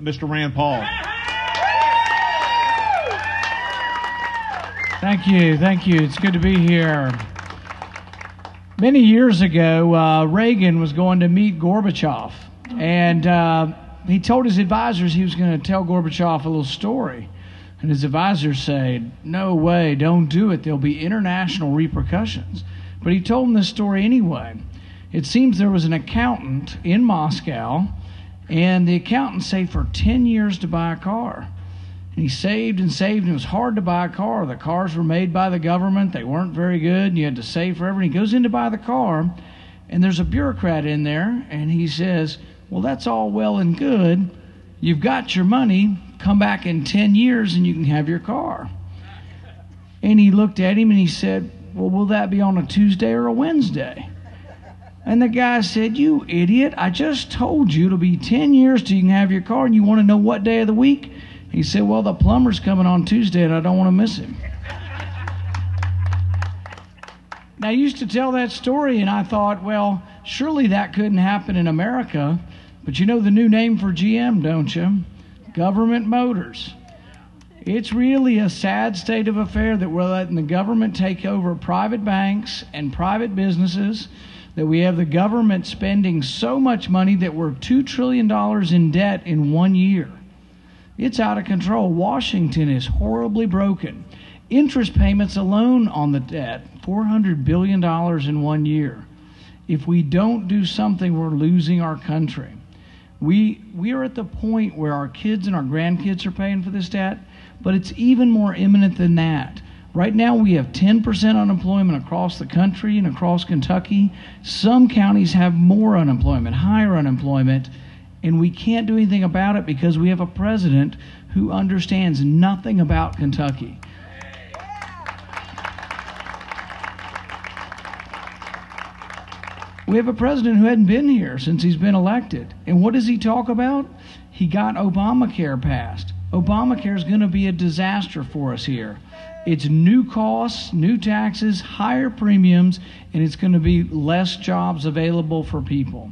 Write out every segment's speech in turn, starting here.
Mr. Rand Paul. Thank you. It's good to be here. Many years ago, Reagan was going to meet Gorbachev, and he told his advisors he was going to tell Gorbachev a little story. And his advisors said, "No way, don't do it. There'll be international repercussions." But he told them this story anyway. It seems there was an accountant in Moscow, and the accountant saved for 10 years to buy a car. And he saved and saved, and it was hard to buy a car. The cars were made by the government. They weren't very good, and you had to save forever. And he goes in to buy the car, and there's a bureaucrat in there, and he says, "Well, that's all well and good. You've got your money. Come back in 10 years, and you can have your car." And he looked at him, and he said, "Well, will that be on a Tuesday or a Wednesday?" And the guy said, "You idiot, I just told you it'll be 10 years till you can have your car, and you want to know what day of the week?" He said, "Well, the plumber's coming on Tuesday, and I don't want to miss him." Now, I used to tell that story, and I thought, well, surely that couldn't happen in America. But you know the new name for GM, don't you? Government Motors. It's really a sad state of affair that we're letting the government take over private banks and private businesses, that we have the government spending so much money that we're $2 trillion in debt in 1 year. It's out of control. Washington is horribly broken. Interest payments alone on the debt, $400 billion in 1 year. If we don't do something, we're losing our country. We are at the point where our kids and our grandkids are paying for this debt, but it's even more imminent than that. Right now we have 10% unemployment across the country and across Kentucky. Some counties have more unemployment, higher unemployment, and we can't do anything about it because we have a president who understands nothing about Kentucky. We have a president who hadn't been here since he's been elected. And what does he talk about? He got Obamacare passed. Obamacare is going to be a disaster for us here. It's new costs, new taxes, higher premiums, and it's going to be less jobs available for people.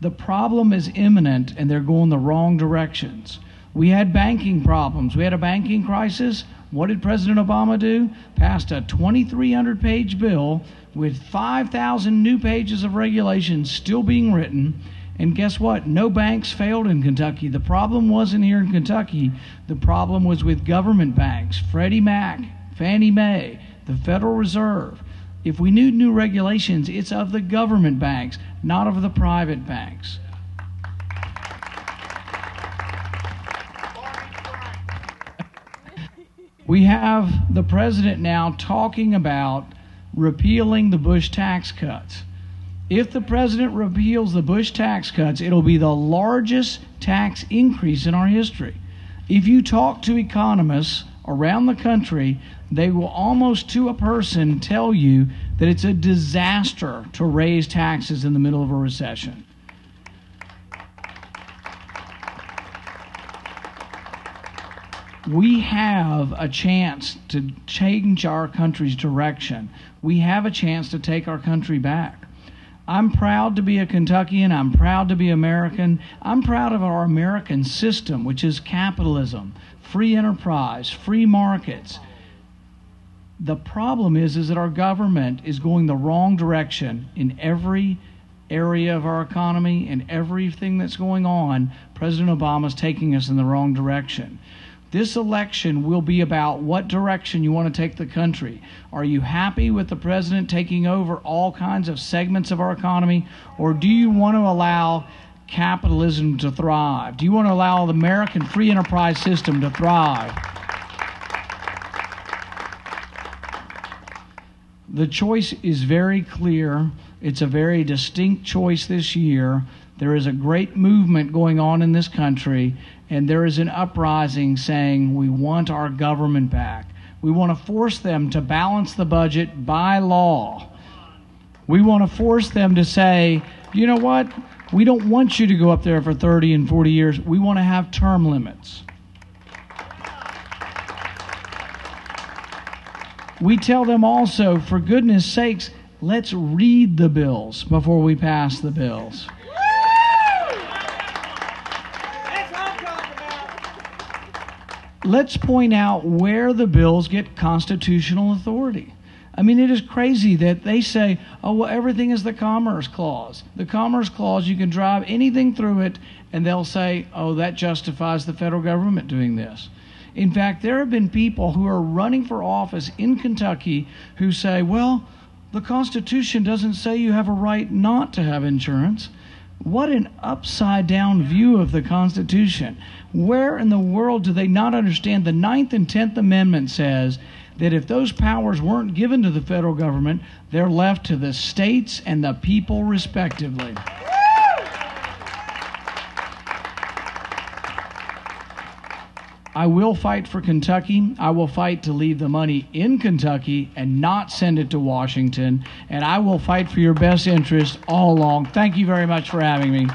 The problem is imminent, and they're going the wrong directions. We had banking problems. We had a banking crisis. What did President Obama do? Passed a 2,300-page bill with 5,000 new pages of regulations still being written. And guess what? No banks failed in Kentucky. The problem wasn't here in Kentucky. The problem was with government banks, Freddie Mac, Fannie Mae, the Federal Reserve. If we need new regulations, it's of the government banks, not of the private banks. We have the president now talking about repealing the Bush tax cuts. If the president repeals the Bush tax cuts, it'll be the largest tax increase in our history. If you talk to economists around the country, they will almost to a person tell you that it's a disaster to raise taxes in the middle of a recession. We have a chance to change our country's direction. We have a chance to take our country back. I'm proud to be a Kentuckian. I'm proud to be American. I'm proud of our American system, which is capitalism, free enterprise, free markets. The problem is that our government is going the wrong direction in every area of our economy and everything that's going on. President Obama is taking us in the wrong direction. This election will be about what direction you want to take the country. Are you happy with the president taking over all kinds of segments of our economy, or do you want to allow capitalism to thrive? Do you want to allow the American free enterprise system to thrive? The choice is very clear. It's a very distinct choice this year. There is a great movement going on in this country, and there is an uprising saying we want our government back. We want to force them to balance the budget by law. We want to force them to say, you know what? We don't want you to go up there for 30 and 40 years. We want to have term limits. We tell them also, for goodness sakes, let's read the bills before we pass the bills. let's point out where the bills get constitutional authority. I mean, it is crazy that they say, oh, well, everything is the Commerce Clause. The Commerce Clause, you can drive anything through it, and they'll say, oh, that justifies the federal government doing this. In fact, there have been people who are running for office in Kentucky who say, well, the Constitution doesn't say you have a right not to have insurance. What an upside-down view of the Constitution. Where in the world do they not understand the 9th and 10th Amendment says that if those powers weren't given to the federal government, they're left to the states and the people respectively. I will fight for Kentucky. I will fight to leave the money in Kentucky and not send it to Washington. And I will fight for your best interest all along. Thank you very much for having me.